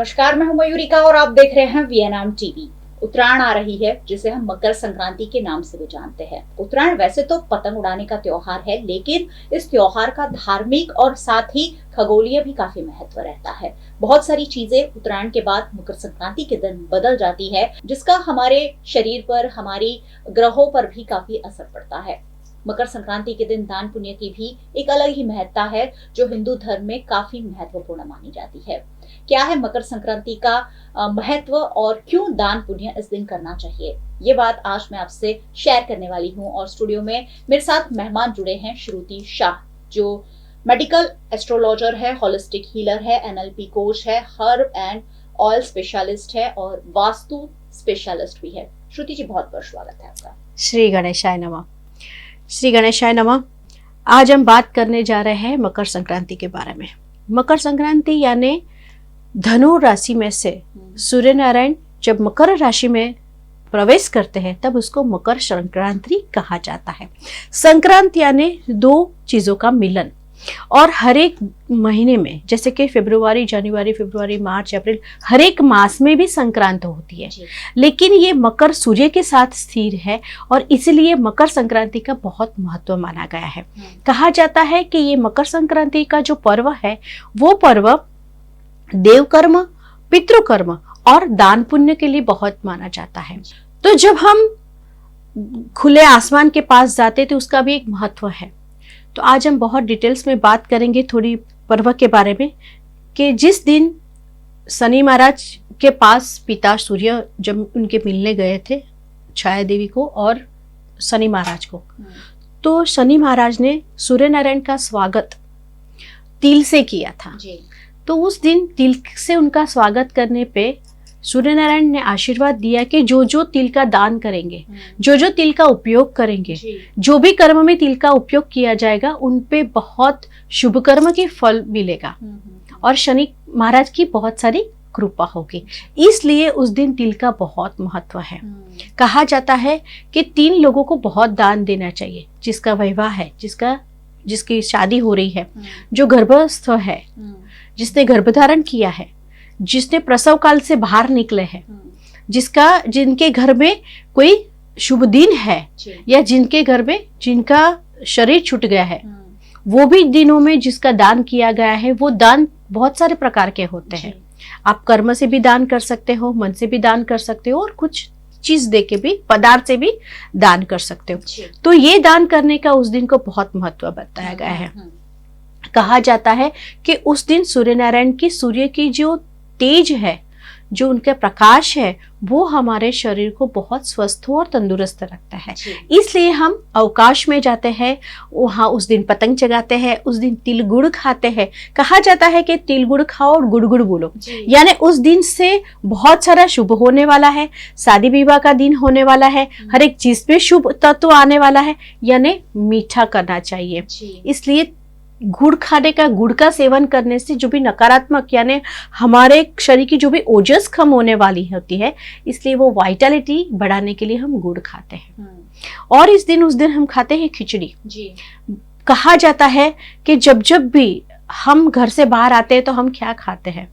नमस्कार, मैं हूं मयूरिका और आप देख रहे हैं वीएनएम टीवी। उत्तरायण आ रही है, जिसे हम मकर संक्रांति के नाम से भी जानते हैं। उत्तरायण वैसे तो पतंग उड़ाने का त्योहार है, लेकिन इस त्योहार का धार्मिक और साथ ही खगोलीय भी काफी महत्व रहता है। बहुत सारी चीजें उत्तरायण के बाद मकर संक्रांति के दिन बदल जाती है, जिसका हमारे शरीर पर, हमारी ग्रहों पर भी काफी असर पड़ता है। मकर संक्रांति के दिन दान पुण्य की भी एक अलग ही महत्ता है, जो हिंदू धर्म में काफी महत्वपूर्ण मानी जाती है। क्या है मकर संक्रांति का महत्व और क्यों दान पुण्य इस दिन करना चाहिए, ये बात आज मैं आपसे शेयर करने वाली हूँ। और स्टूडियो में मेरे साथ मेहमान जुड़े हैं श्रुति शाह, जो मेडिकल एस्ट्रोलॉजर है, होलिस्टिक हीलर है, एनएलपी कोच है, हर्ब एंड ऑयल स्पेशलिस्ट है और वास्तु स्पेशलिस्ट भी है। श्रुति जी, बहुत बहुत स्वागत है आपका। श्री गणेशाय नमः। श्री गणेशाय नमः। आज हम बात करने जा रहे हैं मकर संक्रांति के बारे में। मकर संक्रांति यानी धनु राशि में से सूर्य नारायण जब मकर राशि में प्रवेश करते हैं तब उसको मकर संक्रांति कहा जाता है। संक्रांति यानी दो चीजों का मिलन। और हर एक महीने में, जैसे कि फरवरी, जनवरी, मार्च, अप्रैल, हर एक मास में भी संक्रांति होती है, लेकिन ये मकर सूर्य के साथ स्थिर है और इसलिए मकर संक्रांति का बहुत महत्व माना गया है। कहा जाता है कि ये मकर संक्रांति का जो पर्व है वो पर्व देवकर्म, पितृकर्म और दान पुण्य के लिए बहुत माना जाता है। तो जब हम खुले आसमान के पास जाते तो उसका भी एक महत्व है। तो आज हम बहुत डिटेल्स में बात करेंगे थोड़ी पर्व के बारे में, कि जिस दिन शनि महाराज के पास पिता सूर्य जब उनके मिलने गए थे, छाया देवी को और शनि महाराज को, तो शनि महाराज ने सूर्य नारायण का स्वागत तिल से किया था। तो उस दिन तिल से उनका स्वागत करने पे सूर्य नारायण ने आशीर्वाद दिया कि जो जो तिल का दान करेंगे, जो जो तिल का उपयोग करेंगे, जो भी कर्म में तिल का उपयोग किया जाएगा, उन पे बहुत शुभ कर्म की फल मिलेगा और शनि महाराज की बहुत सारी कृपा होगी। इसलिए उस दिन तिल का बहुत महत्व है। कहा जाता है कि 3 लोगों को बहुत दान देना चाहिए। जिसका विवाह है, जिसकी शादी हो रही है, जो गर्भस्थ है, जिसने गर्भधारण किया है, जिसने प्रसव काल से बाहर निकले हैं, जिनके घर में कोई शुभ दिन है या जिनके घर में जिनका शरीर छूट गया है, वो भी दिनों में जिसका दान किया गया है। वो दान बहुत सारे प्रकार के होते हैं। आप कर्म से भी दान कर सकते हो, मन से भी दान कर सकते हो और कुछ चीज दे के भी, पदार्थ से भी दान कर सकते हो। तो ये दान करने का उस दिन को बहुत महत्व बताया गया है। कहा जाता है कि उस दिन सूर्य नारायण की, सूर्य की जो तेज है, जो उनका प्रकाश है, वो हमारे शरीर को बहुत स्वस्थ और तंदुरुस्त रखता है। इसलिए हम अवकाश में जाते हैं, वहाँ उस दिन पतंग चगाते हैं, उस दिन तिल गुड़ खाते हैं। कहा जाता है कि तिल गुड़ खाओ और गुड़ गुड़ बोलो, यानी उस दिन से बहुत सारा शुभ होने वाला है। शादी विवाह का दिन होने वाला है, हर एक चीज पे शुभ तत्व आने वाला है, यानी मीठा करना चाहिए। इसलिए गुड़ खाने का, गुड़ का सेवन करने से जो भी नकारात्मक यानी हमारे शरीर की जो भी ओजस कम होने वाली होती है, इसलिए वो वाइटलिटी बढ़ाने के लिए हम गुड़ खाते हैं। और उस दिन हम खाते हैं खिचड़ी। कहा जाता है कि जब भी हम घर से बाहर आते हैं तो हम क्या खाते हैं?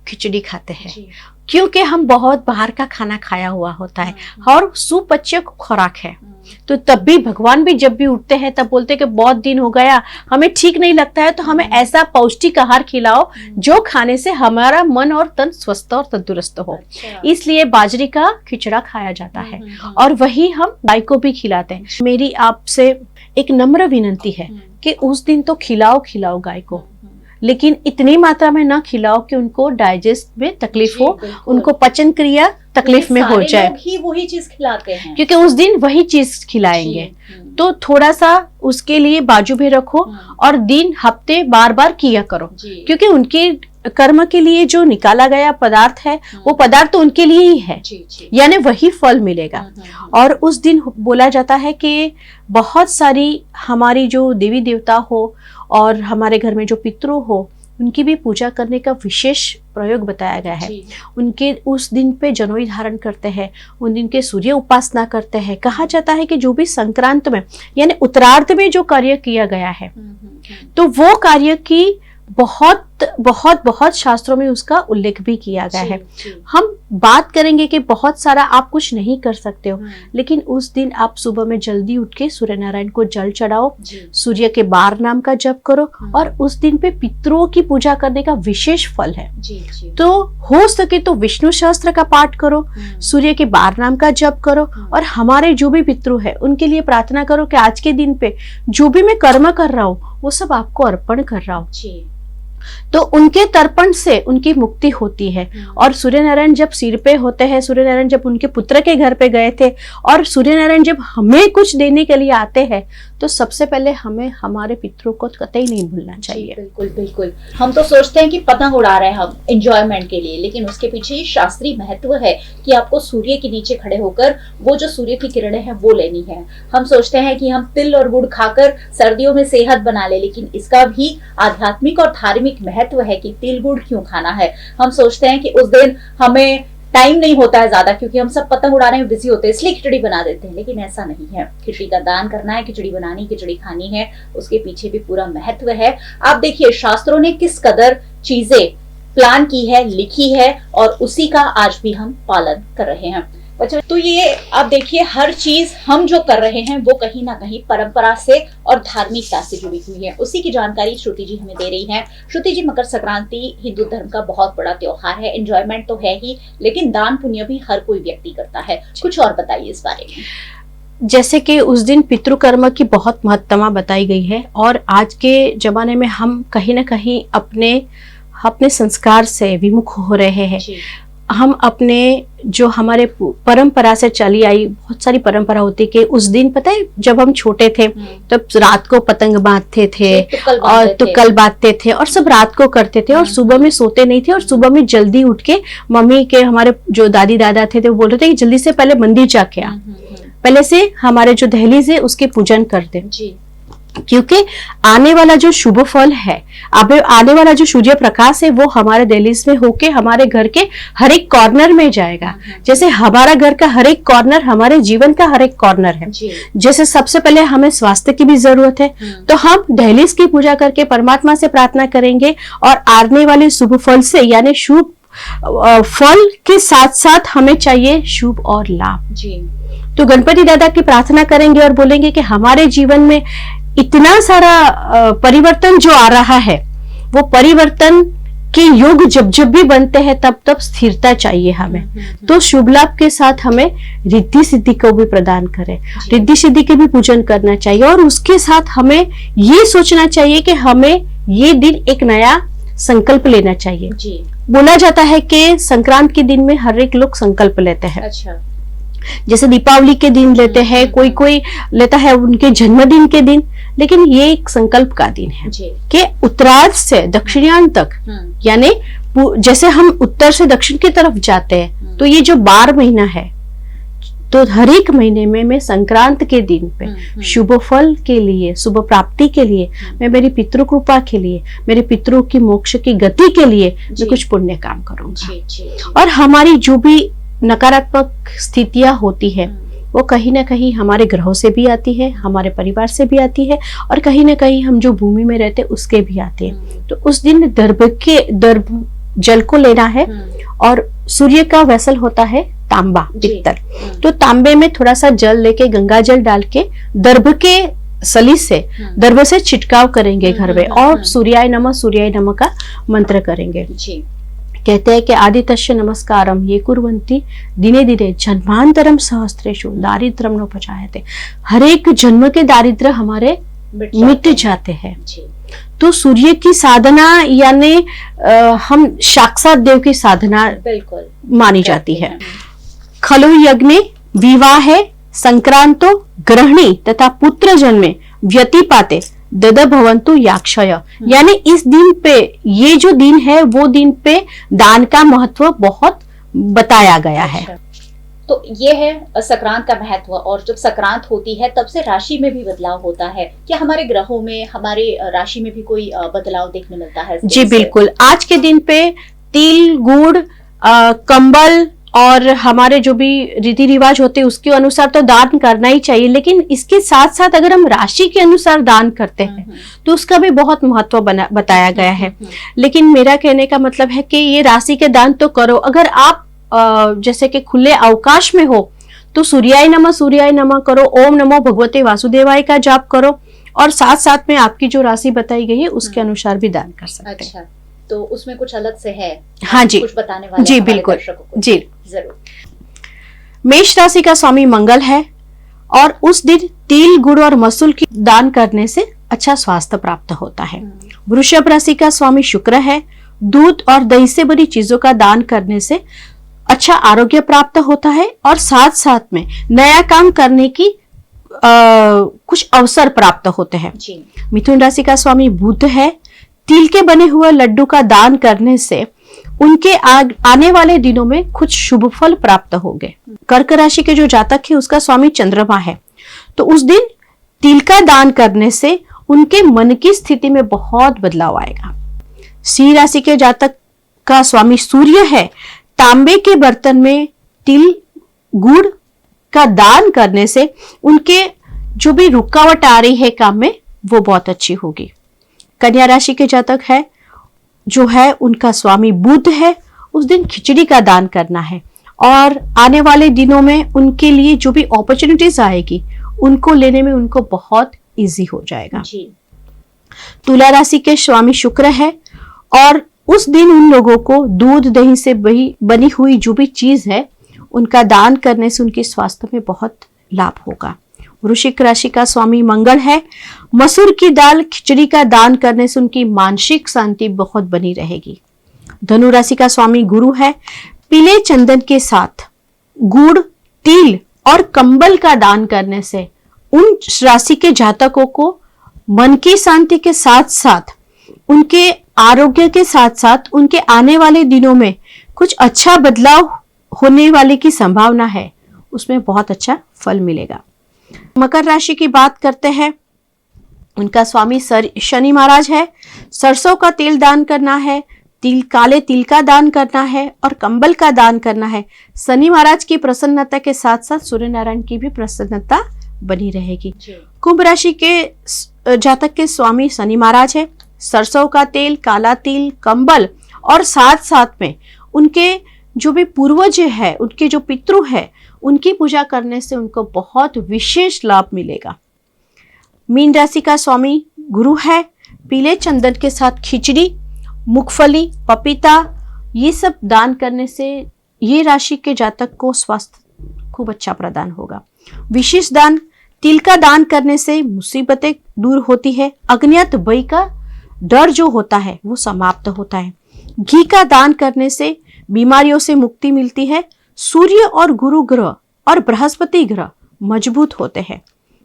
खिचड़ी खाते हैं, क्योंकि हम बहुत बाहर का खाना खाया हुआ होता है और सुपच्य खुराक है। तो तब भी भगवान भी जब भी उठते हैं तब बोलते हैं कि बहुत दिन हो गया, हमें ठीक नहीं लगता है, तो हमें ऐसा पौष्टिक आहार खिलाओ जो खाने से हमारा मन और तन स्वस्थ और तंदुरुस्त हो। इसलिए बाजरे का खिचड़ा खाया जाता है और वही हम गाय को भी खिलाते हैं। मेरी आपसे एक नम्र विनती है कि उस दिन तो खिलाओ गाय को, लेकिन इतनी मात्रा में ना खिलाओ कि उनको डाइजेस्ट में तकलीफ हो, उनको पचन क्रिया तकलीफ में हो जाए। ही वही चीज खिलाते हैं, क्योंकि उस दिन वही चीज खिलाएंगे। तो थोड़ा सा उसके लिए बाजू भी रखो और दिन हफ्ते बार किया करो, क्योंकि उनके कर्म के लिए जो निकाला गया पदार्थ है, वो पदार्थ तो उनके लिए ही है, यानी वही फल मिलेगा। और उस दिन बोला जाता है कि बहुत सारी हमारी जो देवी देवता हो और हमारे घर में जो पितृ हो, उनकी भी पूजा करने का विशेष प्रयोग बताया गया है। उनके उस दिन पे जनोई धारण करते हैं, उन दिन के सूर्य उपासना करते हैं। कहा जाता है कि जो भी संक्रांत में यानी उत्तरार्ध में जो कार्य किया गया है, तो वो कार्य की बहुत बहुत बहुत शास्त्रों में उसका उल्लेख भी किया गया है। जी। हम बात करेंगे कि बहुत सारा आप कुछ नहीं कर सकते हो, लेकिन उस दिन आप सुबह में जल्दी उठ के सूर्य नारायण को जल चढ़ाओ, सूर्य के बार नाम का जप करो, और उस दिन पे पितरों की पूजा करने का विशेष फल है। जी। तो हो सके तो विष्णु सहस्त्र का पाठ करो, सूर्य के बार नाम का जप करो, और हमारे जो भी पितृ है उनके लिए प्रार्थना करो कि आज के दिन पे जो भी मैं कर्म कर रहा हूँ वो सब आपको अर्पण कर रहा हूँ। तो उनके तर्पण से उनकी मुक्ति होती है। और सूर्य नारायण जब सिर पे होते हैं, सूर्य नारायण जब उनके पुत्र के घर पे गए थे, और सूर्य नारायण जब हमें कुछ देने के लिए आते हैं, तो सबसे पहले हमें हमारे पितरों को कतई नहीं भूलना चाहिए। बिल्कुल बिल्कुल। हम तो सोचते हैं कि पतंग उड़ा रहे हैं हम एंजॉयमेंट के लिए, लेकिन उसके पीछे शास्त्रीय महत्व है कि आपको सूर्य के नीचे खड़े होकर वो जो सूर्य की किरणें हैं वो लेनी है। हम सोचते हैं कि हम तिल और गुड़ खाकर सर्दियों में सेहत बना ले, लेकिन इसका भी आध्यात्मिक और धार्मिक महत्व है कि तिल गुड़ क्यों खाना है। हम सोचते हैं कि उस दिन हमें टाइम नहीं होता है ज्यादा, क्योंकि हम सब पतंग उड़ाने में बिजी होते हैं, इसलिए खिचड़ी बना देते हैं, लेकिन ऐसा नहीं है। खिचड़ी का दान करना है, खिचड़ी बनानी, खिचड़ी खानी है, उसके पीछे भी पूरा महत्व है। आप देखिए शास्त्रों ने किस कदर चीजें प्लान की है, लिखी है, और उसी का आज भी हम पालन कर रहे हैं। अच्छा, तो ये आप देखिए हर चीज हम जो कर रहे हैं वो कहीं ना कहीं परंपरा से और धार्मिकता से जुड़ी हुई है। उसी की जानकारी श्रुति जी हमें दे रही हैं। श्रुति जी, मकर संक्रांति हिंदू धर्म का बहुत बड़ा त्योहार है, एंजॉयमेंट तो है ही, लेकिन दान पुण्य भी हर कोई व्यक्ति करता है। कुछ और बताइए इस बारे में। जैसे कि उस दिन पितृकर्म की बहुत महत्ता बताई गई है, और आज के जमाने में हम कहीं ना कहीं अपने संस्कार से विमुख हो रहे हैं। हम अपने जो हमारे परंपरा से चली आई बहुत सारी परंपरा होती कि उस दिन, पता है जब हम छोटे थे तब रात को पतंग बांधते थे और तुक्कल बांधते थे, और सब रात को करते थे, और सुबह में सोते नहीं थे, और सुबह में जल्दी उठ के मम्मी के, हमारे जो दादी दादा थे वो बोल रहे थे कि जल्दी से पहले मंदिर जाके आ, पहले से हमारे जो दहलीज है उसके पूजन कर दे, क्योंकि आने वाला जो शुभ फल है, अब आने वाला जो सूर्य प्रकाश है वो हमारे दहलीज में होके हमारे घर के हर एक कॉर्नर में जाएगा। जैसे हमारा घर का हर एक कॉर्नर हमारे जीवन का हर एक कॉर्नर है। जैसे सबसे पहले हमें स्वास्थ्य की भी जरूरत है, तो हम दहलीज की पूजा करके परमात्मा से प्रार्थना करेंगे, और आने वाले शुभ फल से, यानी शुभ फल के साथ साथ हमें चाहिए शुभ और लाभ। तो गणपति दादा की प्रार्थना करेंगे और बोलेंगे कि हमारे जीवन में इतना सारा परिवर्तन जो आ रहा है, वो परिवर्तन के योग जब जब भी बनते हैं तब तब स्थिरता चाहिए हमें। तो शुभ लाभ के साथ हमें रिद्धि सिद्धि को भी प्रदान करें, रिद्धि सिद्धि के भी पूजन करना चाहिए, और उसके साथ हमें ये सोचना चाहिए कि हमें ये दिन एक नया संकल्प लेना चाहिए। बोला जाता है कि संक्रांत के दिन में हर एक लोग संकल्प लेते हैं। अच्छा। जैसे दीपावली के दिन लेते हैं, कोई लेता है उनके जन्मदिन के दिन, लेकिन ये एक संकल्प का दिन है कि उत्तरार्ध से दक्षिणायन तक, यानी जैसे हम उत्तर से दक्षिण की तरफ जाते हैं, तो ये जो 12 महीना है, तो हर एक महीने में मैं संक्रांत के दिन पे शुभ फल के लिए, शुभ प्राप्ति के लिए, मैं मेरी पितृ कृपा के लिए, मेरे पितरों की मोक्ष की गति के लिए मैं कुछ पुण्य काम करूंगा। और हमारी जो भी नकारात्मक स्थितियां होती है वो कहीं ना कहीं हमारे ग्रहों से भी आती है, हमारे परिवार से भी आती है, और कहीं ना कहीं हम जो भूमि में रहते हैं उसके भी आते हैं। तो उस दिन दर्भ जल को लेना है, और सूर्य का वेसल होता है तांबा, पित्तल, तो तांबे में थोड़ा सा जल लेके, गंगा जल डाल के दर्भ के सली से, दर्भ से छिटकाव करेंगे घर में, और सूर्याय नमः का मंत्र करेंगे। कहते हैं कि आदित्यस्य नमस्कारम ये कुर्वन्ति दिने दिने जन्मांतरम सहस्त्रेषु दारिद्र्यम नोपजायते। हर एक जन्म के दारिद्र्य हमारे मिट जाते हैं। तो सूर्य की साधना, यानी हम साक्षात देव की साधना मानी जाती है। खलु यज्ञ विवाह संक्रांतो ग्रहणी तथा पुत्र जन्मे व्यतिपाते दद भवंतु याक्षय, यानी इस दिन पे, ये जो दिन है वो दिन पे दान का महत्व बहुत बताया गया है। तो ये है संक्रांत का महत्व। और जब संक्रांत होती है तब से राशि में भी बदलाव होता है। क्या हमारे ग्रहों में, हमारे राशि में भी कोई बदलाव देखने मिलता है? जी बिल्कुल। आज के दिन पे तिल, गुड़, कंबल और हमारे जो भी रीति रिवाज होते हैं उसके अनुसार तो दान करना ही चाहिए, लेकिन इसके साथ साथ अगर हम राशि के अनुसार दान करते हैं तो उसका भी बहुत महत्व बताया गया है। लेकिन मेरा कहने का मतलब है कि ये राशि के दान तो करो, अगर आप जैसे कि खुले अवकाश में हो तो सूर्याय नमः करो, ओम नमो भगवते वासुदेवाय का जाप करो, और साथ साथ में आपकी जो राशि बताई गई है उसके अनुसार भी दान कर सकते हैं। अच्छा, तो उसमें कुछ अलग से है? हाँ जी, कुछ बताने वाले जी बिल्कुल जी जरूर। मेष राशि का स्वामी मंगल है और उस दिन तिल, गुड़ और मसूल की दान करने से अच्छा स्वास्थ्य प्राप्त होता है। वृषभ राशि का स्वामी शुक्र है। दूध और दही से बनी चीजों का दान करने से अच्छा आरोग्य प्राप्त होता है और साथ साथ में नया काम करने की कुछ अवसर प्राप्त होते हैं। मिथुन राशि का स्वामी बुध है। तिल के बने हुए लड्डू का दान करने से उनके आने वाले दिनों में कुछ शुभ फल प्राप्त होंगे। कर्क राशि के जो जातक है उसका स्वामी चंद्रमा है, तो उस दिन तिल का दान करने से उनके मन की स्थिति में बहुत बदलाव आएगा। सिंह राशि के जातक का स्वामी सूर्य है। तांबे के बर्तन में तिल, गुड़ का दान करने से उनके जो भी रुकावट आ रही है काम में वो बहुत अच्छी होगी। कन्या राशि के जातक है जो है उनका स्वामी बुध है। उस दिन खिचड़ी का दान करना है और आने वाले दिनों में उनके लिए जो भी अपॉर्चुनिटीज आएगी उनको लेने में उनको बहुत इजी हो जाएगा। तुला राशि के स्वामी शुक्र है और उस दिन उन लोगों को दूध दही से बनी हुई जो भी चीज है उनका दान करने से उनके स्वास्थ्य में बहुत लाभ होगा। वृश्चिक राशि का स्वामी मंगल है। मसूर की दाल, खिचड़ी का दान करने से उनकी मानसिक शांति बहुत बनी रहेगी। धनु राशि का स्वामी गुरु है। पीले चंदन के साथ गुड़, तिल और कंबल का दान करने से उन राशि के जातकों को मन की शांति के साथ साथ उनके आरोग्य के साथ साथ उनके आने वाले दिनों में कुछ अच्छा बदलाव होने वाले की संभावना है, उसमें बहुत अच्छा फल मिलेगा। मकर राशि की बात करते हैं, उनका स्वामी शनि महाराज है। सरसों का तेल दान करना है, काले तिल का दान करना है और कंबल का दान करना है। शनि महाराज की प्रसन्नता के साथ साथ सूर्य नारायण की भी प्रसन्नता बनी रहेगी। कुंभ राशि के जातक के स्वामी शनि महाराज है। सरसों का तेल, काला तिल, कंबल और साथ साथ में उनके जो भी पूर्वज है, उनके जो पितृ है, उनकी पूजा करने से उनको बहुत विशेष लाभ मिलेगा। मीन राशि का स्वामी गुरु है। पीले चंदन के साथ खिचड़ी, मूंगफली, पपीता ये सब दान करने से ये राशि के जातक को स्वास्थ्य खूब अच्छा प्रदान होगा। विशेष दान, तिल का दान करने से मुसीबतें दूर होती है। अज्ञात भय का डर जो होता है वो समाप्त होता है। घी का दान करने से बीमारियों से मुक्ति मिलती है। सूर्य और गुरु ग्रह और बृहस्पति ग्रह मजबूत होते हैं।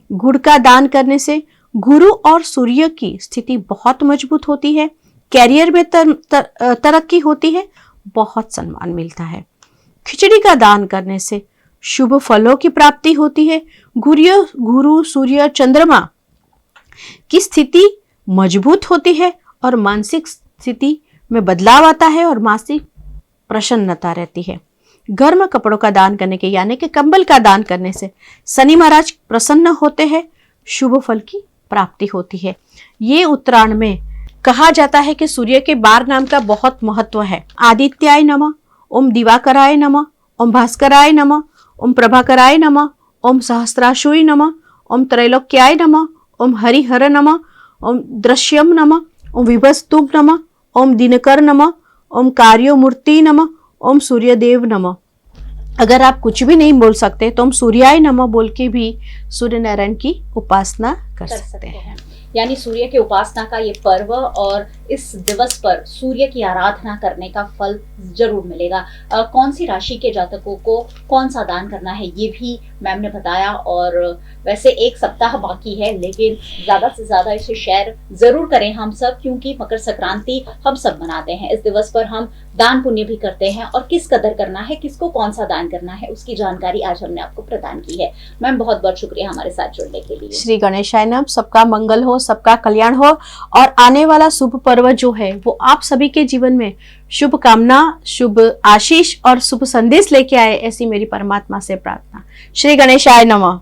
गुड़ का दान करने से गुरु और सूर्य की स्थिति बहुत मजबूत होती है। कैरियर में तरक्की होती है, बहुत सम्मान मिलता है। खिचड़ी का दान करने से शुभ फलों की प्राप्ति होती है। गुरु, सूर्य, चंद्रमा की स्थिति मजबूत होती है और मानसिक स्थिति में बदलाव आता है और मानसिक प्रसन्नता रहती है। गर्म कपड़ों का दान करने के यानी कि कंबल का दान करने से शनि महाराज प्रसन्न होते हैं, शुभ फल की प्राप्ति होती है। ये उत्तरायण में कहा जाता है कि सूर्य के 12 नाम का बहुत महत्व है। आदित्याय नमः, ओम दिवाकराय नमः, ओम भास्कराय नमः, ओम प्रभाकराय नमः, ओम सहस्राशुय नमः, ओम त्रैलोक्याय नमः, ओम हरिहर नमः, ओम दृश्यम नमः, ओम विभस्तुभ नमः, ओम दिनकर नमः, ओम कार्योमूर्ति नमः, ओम सूर्यदेव नमः। अगर आप कुछ भी नहीं बोल सकते तो हम सूर्याय नमः बोल के भी सूर्य नारायण की उपासना कर सकते हैं। यानी सूर्य की उपासना का ये पर्व और इस दिवस पर सूर्य की आराधना करने का फल जरूर मिलेगा। कौन सी राशि के जातकों को कौन सा दान करना है ये भी मैम ने बताया, और वैसे एक सप्ताह बाकी है लेकिन ज्यादा से ज्यादा इसे शेयर जरूर करें हम सब, क्योंकि मकर संक्रांति हम सब मनाते हैं। इस दिवस पर हम दान पुण्य भी करते हैं और किस कदर करना है, किसको कौन सा दान करना है, उसकी जानकारी आज हमने आपको प्रदान की है। मैम बहुत बहुत शुक्रिया हमारे साथ जुड़ने के लिए। श्री गणेशाय नमः। सबका मंगल हो, सबका कल्याण हो और आने वाला शुभ पर्व जो है वो आप सभी के जीवन में शुभ कामना, शुभ आशीष और शुभ संदेश लेके आए, ऐसी मेरी परमात्मा से प्रार्थना। श्री गणेशाय नमः।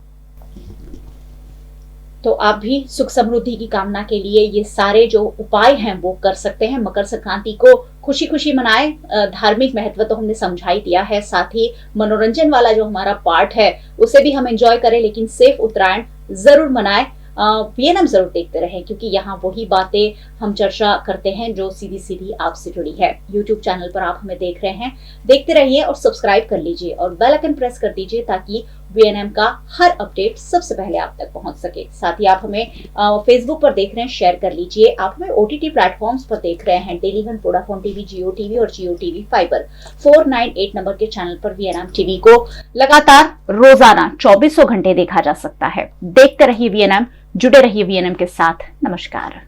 तो आप भी सुख समृद्धि की कामना के लिए ये सारे जो उपाय हैं वो कर सकते हैं। मकर संक्रांति को खुशी खुशी मनाएं। धार्मिक महत्व तो हमने समझा ही दिया है, साथ ही मनोरंजन वाला जो हमारा पार्ट है उसे भी हम एंजॉय करें, लेकिन सेफ उत्तरायण जरूर मनाएं। वीएनएम जरूर देखते रहें, क्योंकि यहाँ वही बातें हम चर्चा करते हैं जो सीधी सीधी आपसे जुड़ी है। यूट्यूब चैनल पर आप हमें देख रहे हैं, देखते रहिए और सब्सक्राइब कर लीजिए और बेल आइकन प्रेस कर दीजिए ताकि वीएनएम का हर अपडेट सबसे पहले आप तक पहुंच सके। साथ ही आप हमें फेसबुक पर देख रहे हैं, शेयर कर लीजिए। आप हमें ओटीटी प्लेटफॉर्म्स पर देख रहे हैं, डेली वन, वोडाफोन टीवी, जियो टीवी और जियो टीवी फाइबर 498 नंबर के चैनल पर वीएनएम टीवी को लगातार रोजाना 2400 घंटे देखा जा सकता है। देखते रहिए वीएनएम, जुड़े रहिए वीएनएम के साथ। नमस्कार।